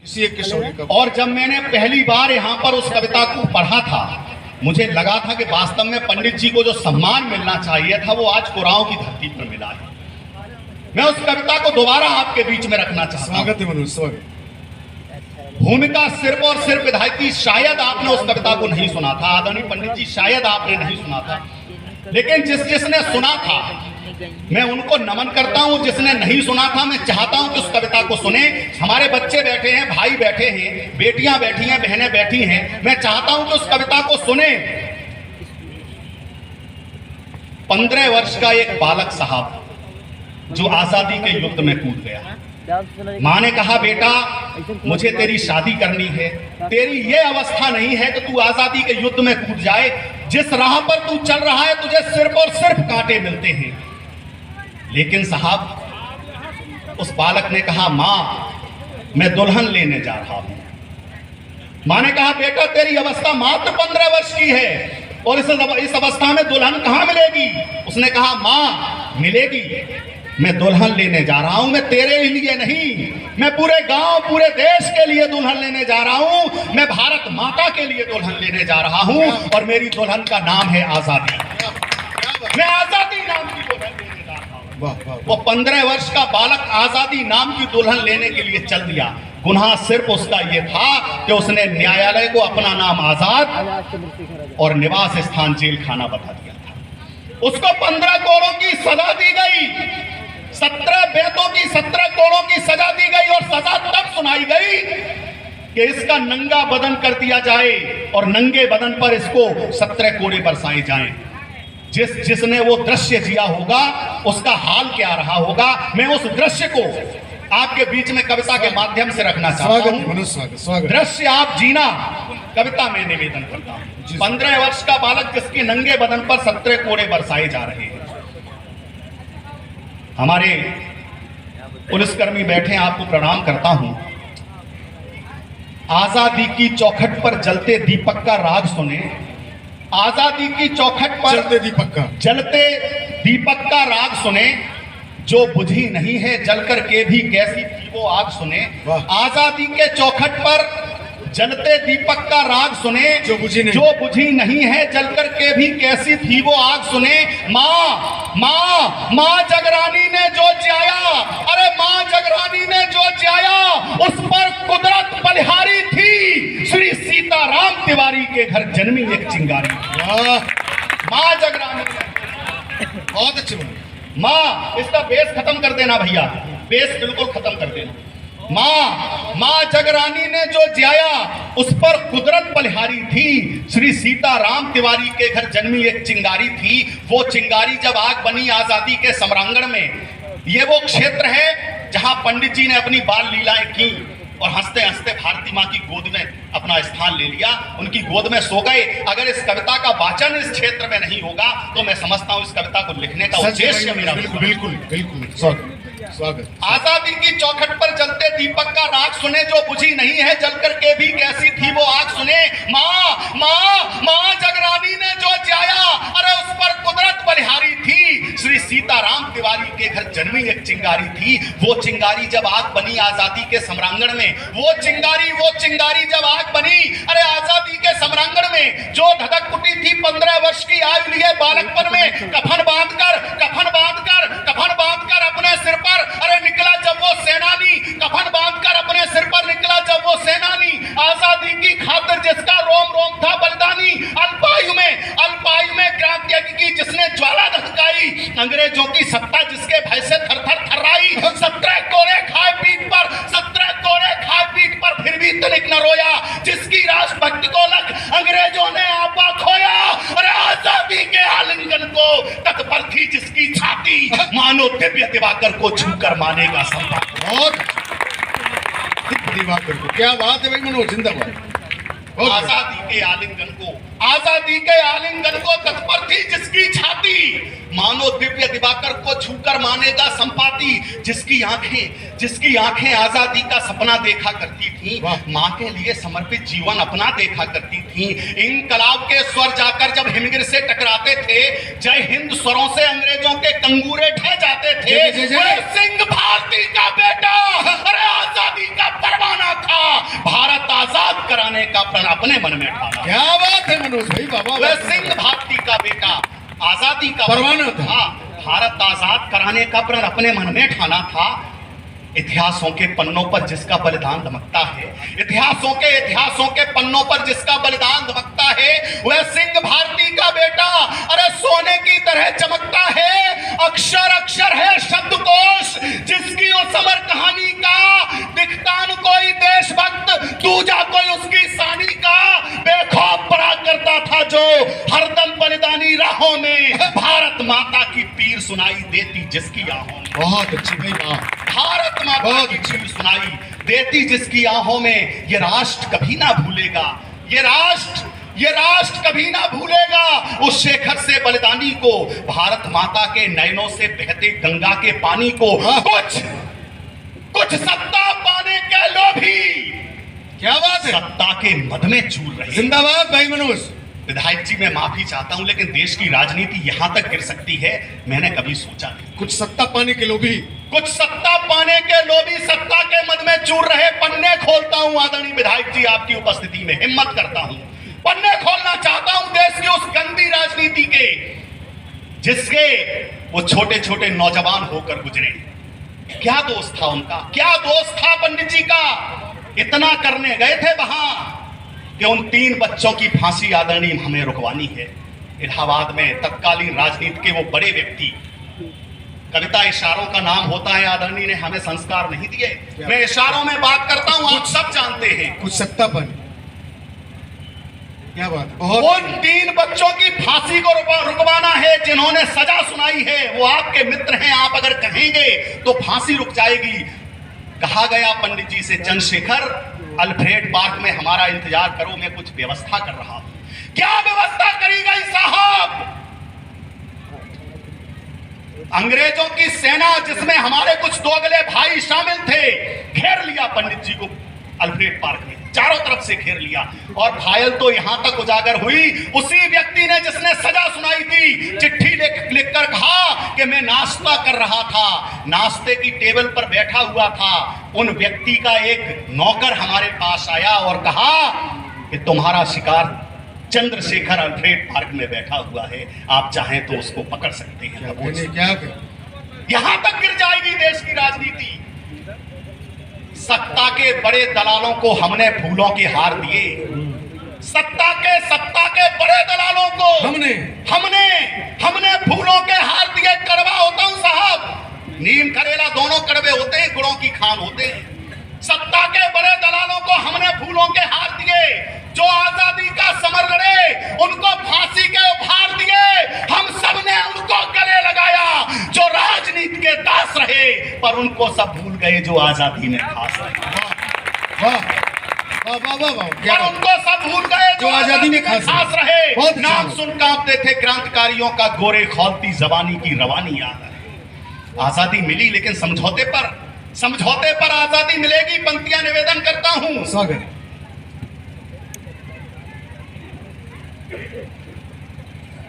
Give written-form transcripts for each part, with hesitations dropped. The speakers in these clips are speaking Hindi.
इसी एक किशोरी का। और जब मैंने पहली बार यहाँ पर उस कविता को पढ़ा था, मुझे लगा था कि वास्तव में पंडित जी को जो सम्मान मिलना चाहिए था वो आज कुराओं की धरती पर मिला है। मैं उस कविता को दोबारा आपके बीच में रखना चाहता हूं। स्वागत है मनोज, स्वागत। भूमिका सिर्फ और सिर्फ विधायकी, शायद आपने उस कविता को नहीं सुना था आदरणीय पंडित जी, शायद आपने नहीं सुना था, लेकिन जिसने सुना था मैं उनको नमन करता हूं। जिसने नहीं सुना था मैं चाहता हूं कि उस कविता को सुने। हमारे बच्चे बैठे हैं, भाई बैठे हैं, बेटियां बैठी हैं, बहनें बैठी हैं, मैं चाहता हूं कि उस कविता को सुने। 15 वर्ष का एक बालक साहब जो आजादी के युद्ध में कूद गया। मां ने कहा, बेटा मुझे तेरी शादी करनी है, तेरी ये अवस्था नहीं है कि तू आजादी के युद्ध में कूद जाए। जिस राह पर तू चल रहा है तुझे सिर्फ और सिर्फ कांटे मिलते हैं। लेकिन साहब उस बालक ने कहा, मां मैं दुल्हन लेने जा रहा हूं। मां ने कहा, बेटा तेरी अवस्था मात्र 15 वर्ष की है और इस अवस्था में दुल्हन कहां मिलेगी। उसने कहा, मां मिलेगी, मैं दुल्हन लेने जा रहा हूं। मैं तेरे लिए नहीं, मैं पूरे गांव पूरे देश के लिए दुल्हन लेने जा रहा हूं। मैं भारत माता के लिए दुल्हन लेने जा रहा हूं और मेरी दुल्हन का नाम है आजादी। मैं आजादी नाम की दुल्हन लेने जा रहा हूं। वो 15 वर्ष का बालक आजादी नाम की दुल्हन लेने के लिए चल दिया। गुनाह सिर्फ उसका ये था कि उसने न्यायालय को अपना नाम आजाद और निवास स्थान जेल खाना बता दिया था। उसको 15 करोड़ की सजा दी गई, 17 बेतों की 17 करोड़ों की सजा दी गई और सजा तब सुनाई गई कि इसका नंगा बदन कर दिया जाए और नंगे बदन पर इसको 17 कोड़े बरसाए जाएं। जिसने वो दृश्य जिया होगा उसका हाल क्या रहा होगा। मैं उस दृश्य को आपके बीच में कविता के माध्यम से रखना चाहता हूं। दृश्य आप जीना कविता में निवेदन करता हूं। 15 वर्ष का बालक जिसके नंगे बदन पर 17 कोड़े बरसाए जा रहे हैं। हमारे पुलिसकर्मी बैठे, आपको प्रणाम करता हूं। आजादी की चौखट पर जलते दीपक का राग सुने। आजादी की चौखट पर जलते दीपक का राग सुने। जो बुझी नहीं है जलकर के भी कैसी थी वो आग सुने। आजादी के चौखट पर जलते दीपक का राग सुने। जो बुझी नहीं है जलकर के भी कैसी थी वो आग सुने। माँ जगरानी ने जो जिया, अरे माँ जगरानी ने जो जिया उस पर कुदरत बलिहारी थी। श्री सीताराम तिवारी के घर जन्मी एक चिंगारी। माँ जगरानी, बहुत अच्छे बोले। माँ, इसका बेस खत्म कर देना भैया, बेस बिल्कुल खत्म कर देना। माँ जगरानी ने जो जिया उस पर कुदरत बलिहारी थी। श्री सीताराम तिवारी के घर जन्मी एक चिंगारी थी। वो चिंगारी जब आग बनी आजादी के सम्रांगण में, ये वो क्षेत्र है जहां पंडित जी ने अपनी बाल लीलाएं की और हंसते हंसते भारती माँ की गोद में अपना स्थान ले लिया, उनकी गोद में सो गए। अगर इस कविता का वाचन इस क्षेत्र में नहीं होगा तो मैं समझता हूं इस कविता को लिखने का उद्देश्य मेरा बिल्कुल। आजादी की चौखट पर जलते दीपक का राग सुने। जो बुझी नहीं है जलकर के भी कैसी थी वो आग सुने। माँ जगरानी ने जो जिया, अरे उस पर कुदरत बलिहारी थी। श्री सीताराम तिवारी के घर जन्मी एक चिंगारी थी। वो चिंगारी जब आग बनी आजादी के सम्रांगण में, वो चिंगारी जब आग बनी, अरे आजादी के सम्रांगण में जो धधक उठी थी 15 वर्ष की आयु लिए बालकपन में, कफन बांधकर अपने सिर पर, अरे निकला जब वो सेनानी, कफन बांधकर अपने सिर पर निकला जब वो सेनानी। आजादी की खातिर जिसका रोम रोम था बलिदानी। अल्पायु में क्रांति की जिसने ज्वाला धधकाई। अंग्रेजों की सत्ता जिसके भय से थर-थर थर्राई। 17 कोड़े खाए पीठ पर फिर भी तनिक न रोया। जिसकी राष्ट्रभक्ति को लग अंग्रेजों ने आपा खोया। अरे आजादी के आलिंगन को तत्पर थी जिसकी छाती। मानो दिव्य दिवाकर को छूकर मानेगा संभव। बहुत दिवाकर को, क्या बात है भाई मनोज, जिंदाबाद। आजादी के आलिंगन को तत्पर थी जिसकी छाती। मानो दिव्य दिवाकर को छूकर मानेगा संपाति। जिसकी आंखें आजादी का सपना देखा करती थी। मां के लिए समर्पित जीवन अपना देखा करती थी। इंकलाब के स्वर जाकर जब हिमगिर से टकराते थे, जय हिंद स्वरों से अंग्रेजों के कंगूरे ढह जाते थे। सिंह भारती का बेटा, अरे आजादी का परवाना था। कराने का प्रण अपने मन में ठाना। क्या बात है मनोज भाई, बाबा। वह सिंह भारती का बेटा आजादी का परवाना था। हाँ, भारत आजाद कराने का प्रण अपने मन में ठाना था। इतिहासों के पन्नों पर जिसका बलिदान दमकता है, इतिहासों के पन्नों पर जिसका बलिदान दमकता है, वह सिंह भारती का बेटा अरे सोने की तरह चमकता है। अक्षर अक्षर है शब्दकोश जिसकी उस अमर कहानी का दिखता न कोई देशभक्त, दूजा कोई उसकी सानी का। बेखौफ पड़ा करता था जो हरदम बलिदानी राहों में, भारत माता की पीर सुनाई देती जिसकी आहों में। बहुत अच्छी भाई, बात। भारत माता की पीर सुनाई देती जिसकी आहों में। ये राष्ट्र कभी ना भूलेगा, ये राष्ट्र कभी ना भूलेगा उस शेखर से बलिदानी को, भारत माता के नयनों से बहते गंगा के पानी को। कुछ सत्ता पाने के लोभी, क्या बात है, सत्ता के मद में चूर रहे। जिंदाबाद भाई मनोज। विधायक जी मैं माफी चाहता हूं, लेकिन देश की राजनीति यहां तक गिर सकती है मैंने कभी सोचा नहीं। कुछ सत्ता पाने के लोभी, कुछ सत्ता पाने के लोभी सत्ता के मद में चूर रहे। पन्ने खोलता हूं आदरणीय विधायक जी आपकी उपस्थिति में, हिम्मत करता हूं, पन्ने खोलना चाहता हूं देश की उस गंदी राजनीति के जिसके वो छोटे छोटे नौजवान होकर गुजरे। क्या दोस्त था उनका, क्या दोस्त था पंडित जी का। इतना करने गए थे वहां कि उन 3 बच्चों की फांसी आदरणीय हमें रुकवानी है। इलाहाबाद में तत्कालीन राजनीति के वो बड़े व्यक्ति, कविता इशारों का नाम होता है, आदरणीय ने हमें संस्कार नहीं दिए। मैं इशारों में बात करता हूं, आप सब जानते हैं। कुछ सत्ता पाने, क्या बात, बहुत। उन 3 बच्चों की फांसी को रुकवाना है जिन्होंने सजा सुनाई है। वो आपके मित्र हैं, आप अगर कहेंगे तो फांसी रुक जाएगी। कहा गया पंडित जी से, चंद्रशेखर अल्फ्रेड पार्क में हमारा इंतजार करो, मैं कुछ व्यवस्था कर रहा हूं। क्या व्यवस्था करी गई साहब। अंग्रेजों की सेना जिसमें हमारे कुछ दोगले भाई शामिल थे, घेर लिया पंडित जी को अल्फ्रेड पार्क में, चारों तरफ से घेर लिया। और घायल तो यहां तक उजागर हुई, उसी व्यक्ति ने जिसने सजा सुनाई थी चिट्ठी लिखकर कहा कि मैं नाश्ता कर रहा था, नाश्ते की टेबल पर बैठा हुआ था। उन व्यक्ति का एक नौकर हमारे पास आया और कहा कि तुम्हारा शिकार चंद्रशेखर अल्फ्रेड पार्क में बैठा हुआ है, आप चाहें तो उसको पकड़ सकते हैं। क्या यहां तक गिर जाएगी देश की राजनीति। सत्ता के बड़े दलालों को हमने फूलों के हार दिए। सत्ता के बड़े दलालों को हमने फूलों के हार दिए। कड़वा होता हूं साहब, नीम करेला दोनों कड़वे होते हैं, गुड़ों की खान होते हैं। सत्ता के बड़े दलालों को हमने फूलों के हार दिए। जो आजादी का समर लड़े उनको फांसी के उपहार दिए। हम सबने उनको गले लगाया जो राजनीति के दास रहे, पर उनको सब भूल गए जो आजादी में खास रहे। क्या उनको सब भूल गए जो आजादी में खास रहे। नाम सुन कांपते थे क्रांतिकारियों का, गोरे खौलती जवानी की रवानी याद है। आजादी मिली लेकिन समझौते पर आजादी मिलेगी। पंक्तियां निवेदन करता हूं। स्वागत।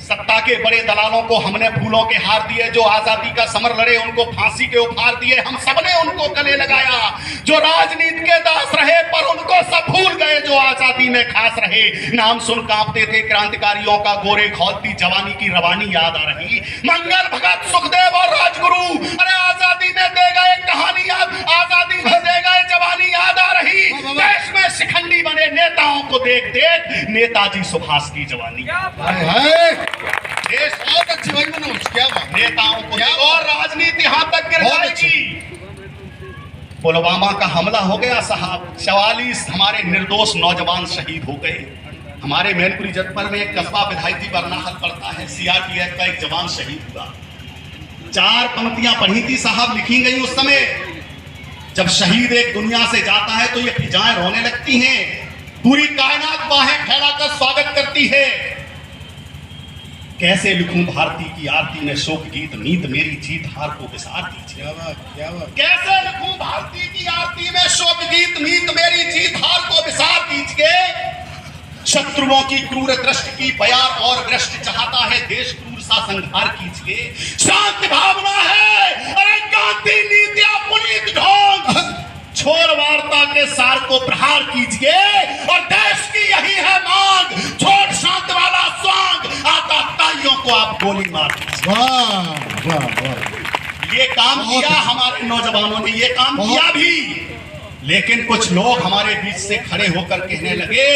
सत्ता के बड़े दलालों को हमने फूलों के हार दिए। जो आजादी का समर लड़े उनको फांसी के उपहार दिए। हम सबने उनको गले लगाया जो राजनीति के दास रहे, पर उनको सब भूल गए जो आजादी में खास रहे। नाम सुन कांपते थे क्रांतिकारियों का, गोरे खौलती जवानी की रवानी याद आ रही। मंगल भगत सुखदेव और राजगुरु, अरे आजादी में दे गए कहानी याद, आजादी में दे गए जवानी याद आ रही। देश में शिखंडी बने नेताओं को देख देख नेताजी सुभाष की जवानी। देश बहुत अच्छी भाई मनोज, क्या बात। नेताओं को और राजनीति यहां तक गिर जाएगी। पुलवामा का हमला हो गया साहब, 44 हमारे निर्दोष नौजवान शहीद हो गए। हमारे मैनपुरी जनपद में एक कस्बा विधायक जी बरनाहल पड़ता है, सीआरपीएफ का एक जवान शहीद हुआ। 4 पंक्तियां पढ़ी थी साहब, लिखी गई उस समय। जब शहीद एक दुनिया से जाता है तो ये फिजाएं रोने लगती हैं, पूरी कायनात बाहें फैलाकर स्वागत करती है। कैसे लिखूं भारती की आरती में शोक गीत, नीत मेरी जीत हार को विसार दीजिए। क्या बात। कैसे लिखूं भारती की आरती में शोक गीत, नीत मेरी जीत हार को विसार दीजिए। शत्रुओं की क्रूर दृष्टि की बयार और भ्रष्ट चाहता है देश, क्रूर सा संहार कीजिए। शांति भावना है अरे गांधी नीतियां पुनीत ढोंग, छोड़ वार्ता के सार को प्रहार कीजिए और देश की यही है मांग, छोड़ शांत वाला स्वांग, आता तालियों को आप गोली मार दीजिए। वाह वाह वाह, ये काम किया हमारे नौजवानों ने, ये काम किया भी, लेकिन कुछ लोग हमारे बीच से खड़े होकर कहने लगे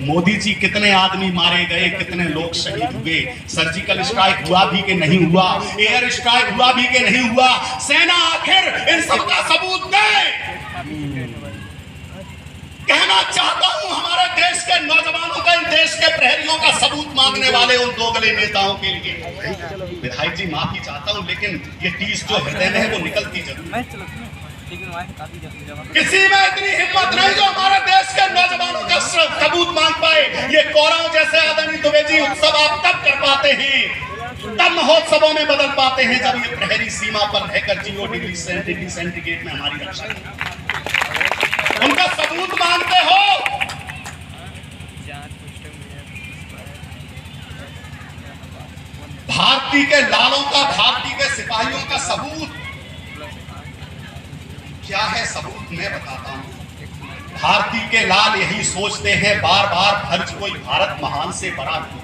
मोदी जी कितने आदमी मारे गए, कितने लोग शहीद हुए, सर्जिकल स्ट्राइक हुआ भी कि नहीं हुआ, एयर स्ट्राइक हुआ भी कि नहीं हुआ, सेना आखिर इन सब का सबूत दे। कहना चाहता हूं हमारे देश के नौजवानों का, इन देश के प्रहरियों का सबूत मांगने वाले उन दोगले नेताओं के लिए विधायक जी माफी चाहता हूं, लेकिन ये टीस जो हृदय में है वो निकलती जरूर है। किसी में इतनी हिम्मत नहीं जो हमारे देश के नौजवानों का सबूत मांग पाए। ये कोराओं जैसे आदरणीय दुबे जी उत्सव आप तब कर पाते हैं, तब महोत्सवों में बदल पाते हैं जब ये प्रहरी सीमा पर रहकर 0 डिग्री सेंटीग्रेड में हमारी रक्षा करते, उनका सबूत मांगते हो। भारतीय के लालों का, भारतीय के सिपाहियों का सबूत क्या है? सबूत मैं बताता हूं। भारतीय के लाल यही सोचते हैं बार बार, फर्ज कोई भारत महान से बड़ा नहीं।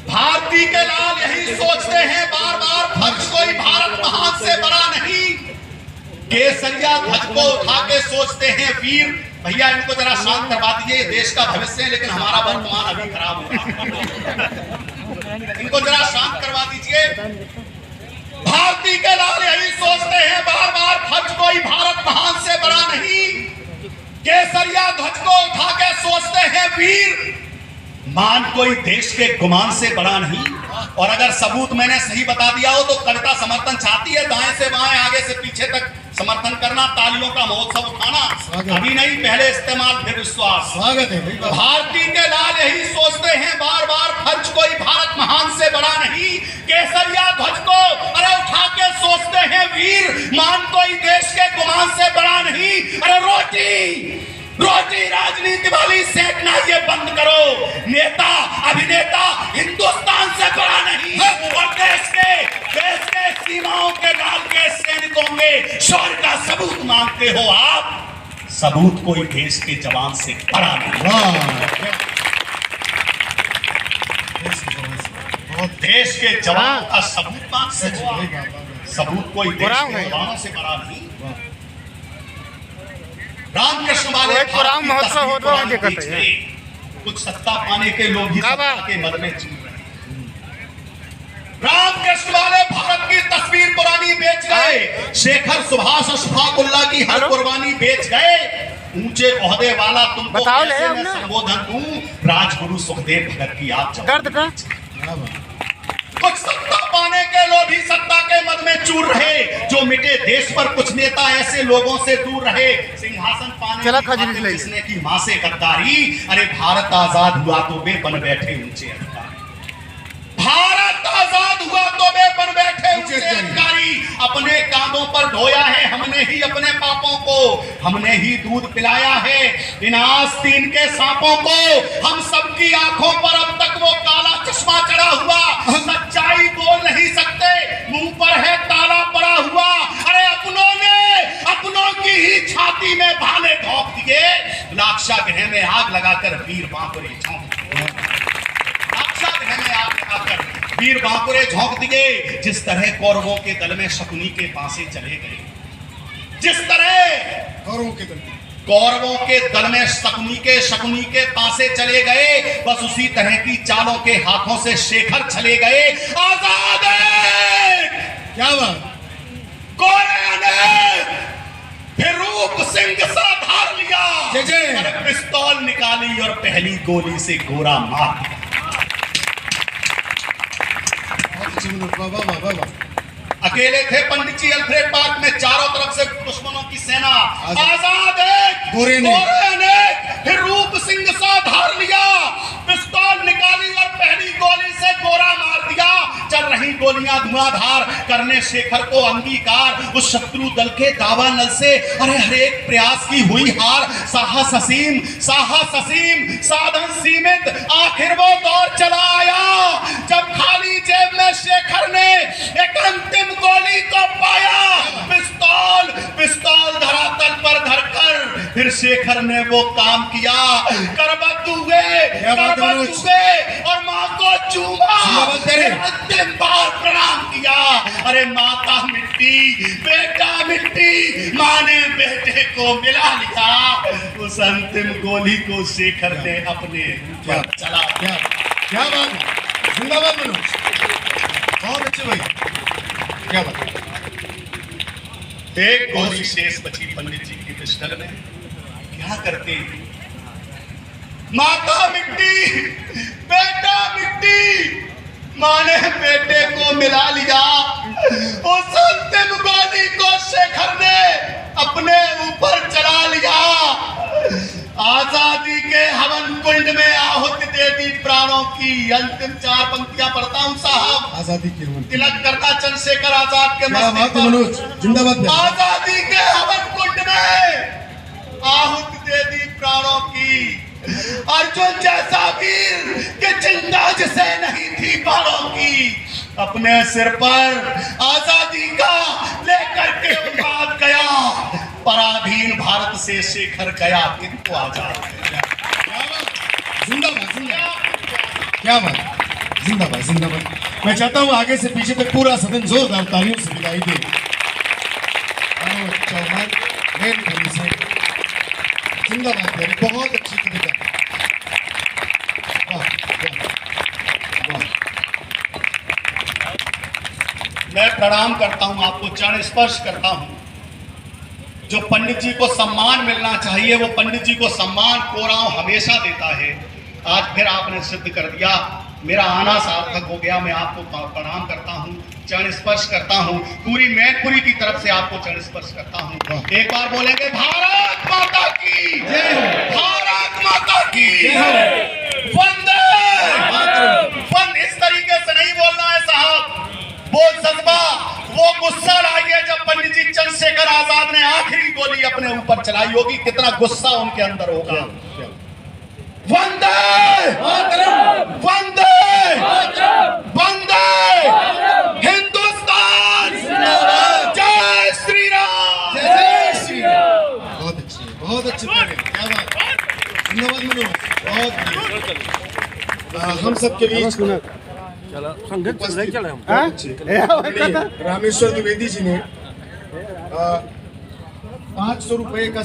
भारतीय के लाल यही सोचते हैं बार बार, फर्ज कोई भारत महान से बड़ा नहीं। केसरिया ध्वज को उठा के सोचते हैं वीर। भैया इनको जरा शांत करवा दीजिए, देश का भविष्य है लेकिन हमारा वर्तमान अभी खराब हो रहा है। इनको जरा शांत करवा दीजिए। भारतीय के लाल यही सोचते हैं बार बार, फर्ज कोई भारत महान से बड़ा नहीं। केसरिया ध्वज को उठा के सोचते हैं वीर, मान कोई देश के गुमान से बड़ा नहीं। और अगर सबूत मैंने सही बता दिया हो तो कविता समर्थन चाहती है, दाएं से बाएं आगे से पीछे तक समर्थन करना, तालियों का महोत्सव उठाना, अभी नहीं पहले इस्तेमाल फिर विश्वास। स्वागत है। भारतीय के लाल यही सोचते हैं बार बार, फर्ज कोई भारत महान से बड़ा नहीं। केसरिया ध्वज को अरे उठा के सोचते हैं वीर, मान कोई देश के गुमान से बड़ा नहीं। अरे रोटी रोटी राजनीति वाली सेकना ये बंद करो। नेता अभिनेता हिंदुस्तान से बड़ा नहीं, और देश के सीमाओं के लाल के सैनिकों के शौर्य का सबूत मांगते हो आप। सबूत कोई देश के जवान से बड़ा नहीं। देश के जवान का सबूत मांगते हो, सबूत कोई देश के जवानों से बड़ा नहीं। रामकृष्ण वाले महोत्सव होता है कुछ सत्ता पाने के लोग ही सत्ता के मद में चूर रहे हैं। रामकृष्ण वाले भारत की तस्वीर पुरानी बेच गए, शेखर सुभाष अशफाकुल्ला की हर कुर्बानी बेच गए। ऊंचे ओहदे वाला तुमको कैसे मैं संबोधन दूं, राजगुरु सुखदेव भगत की आप कुछ सत्ता पाने के लोग ही सत्ता के मद में चूर रहे, जो मिटे देश पर कुछ नेता ऐसे लोगों से दूर रहे। सिंहासन पाने जिसने की मां से गद्दारी, अरे भारत आजाद हुआ तो वे बन बैठे ऊंचे अधिकारी। भारत आजाद हुआ तो वे बन बैठे ऊंचे अधिकारी। अपने कांधों पर ढोया है हमने ही अपने पापों को, हमने ही दूध पिलाया है इन आस्तीन के सांपों को। हम सबकी आंखों पर अब तक वो काला चश्मा चढ़ा हुआ, सच्चाई बोल नहीं सकते, मुंह पर है ताला पड़ा हुआ। अरे अपनों की ही छाती में भाले ठोक दिए, लाक्षागृह में आग लगाकर वीर बांकुरे झोंक दिए। लाक्षागृह में आग लगाकर वीर बांकुरे झोंक दिए। जिस तरह कौरवों के दल में शकुनी के पासे चले गए, जिस तरह कौरवों के दल में शकुनी के पासे चले गए, बस उसी तरह की चालों के हाथों से शेखर चले गए। आजाद क्या बात, कोरे ने फिर रूप सिंह सा धार लिया, पिस्तौल निकाली और पहली गोली से गोरा मार दिया। अकेले थे पंडित जी अल्फ्रेड पार्क में, चारों तरफ से दुश्मनों की सेना। आजाद गोरे ने फिर रूप सिंह सा धार लिया, पिस्तौल निकाली और पहली गोली से गोरा मार दिया। चल रही गोली गोलियां धुआंधार करने शेखर को अंगीकार। उस शत्रु दल के दावानल से अरे हर एक प्रयास की हुई हार। साहस असीम साधन सीमित, आखिर वो दौर चला आया जब खाली जेब में शेखर ने एक अंतिम गोली को पाया। पिस्तौल धरातल पर धरकर फिर शेखर ने वो काम किया। करवट हुए और माँ को चूमा, अंतिम बार प्रणाम किया। अरे माता मिट्टी बेटा मिट्टी, माँ ने बेटे को मिला लिया। उस अंतिम गोली को शेखर ने अपने ऊपर चला। क्या बात है, जिंदाबाद मनोज, बहुत अच्छे भाई, क्या बात है। एक गोली शेष बची पंडित जी की पिस्टल में। क्या करते, माता मिट्टी बेटा मिट्टी, माँ ने बेटे को मिला लिया। उस अंतिम गोली को शेखर ने अपने ऊपर चला लिया। आजादी के हवन कुंड में आहुति दे दी प्राणों की। अंतिम 4 पंक्तियां पढ़ता हूं साहब। आजादी के हवन, तिलक करना चंद्रशेखर आजाद के मस्तिष्क पर। मनोज जिंदाबाद। आजादी के हवन कुंड में आहुति दे दी प्राणों की। अर्जुन जैसा वीर के जिंदा जिसे नहीं थी बालों की। अपने सिर पर आजादी का लेकर के उन्माद गया। पराधीन भारत से शेखर गया किंतु आजाद। जिंदाबाद, क्या बात, जिंदाबाद। मैं चाहता हूँ आगे से पीछे तक पूरा सदन जोरदार तालियों से विदाई दे। चौहान से जिंदाबाद, बहुत अच्छी कविता। मैं प्रणाम करता हूं आपको, चरण स्पर्श करता हूं। जो पंडित जी को सम्मान मिलना चाहिए वो पंडित जी को सम्मान कोराव हमेशा देता है। आज फिर आपने सिद्ध कर दिया। मेरा आना सार्थक हो गया। मैं आपको प्रणाम करता हूं, चरण स्पर्श करता हूं। पूरी मैनपुरी की तरफ से आपको चरण स्पर्श करता हूं। एक बार बोलेंगे भारत माता की जय, भारत माता की जय, वंदे मातरम। इस तरीके से नहीं बोलना है साहब। वो जज्बा, वो गुस्सा लाइए जब पंडित जी चंद्रशेखर आजाद ने आखिरी गोली अपने ऊपर चलाई होगी। कितना गुस्सा उनके अंदर होगा। वंदे मातरम, वंदे वंदे हिंदुस्तान जिंदाबाद, जय श्री राम, जय श्री राम। बहुत अच्छे क्या बात, धन्यवाद मनोज, बहुत। हम सबके बीच रामेश्वर द्विवेदी जी ने 500 रुपए का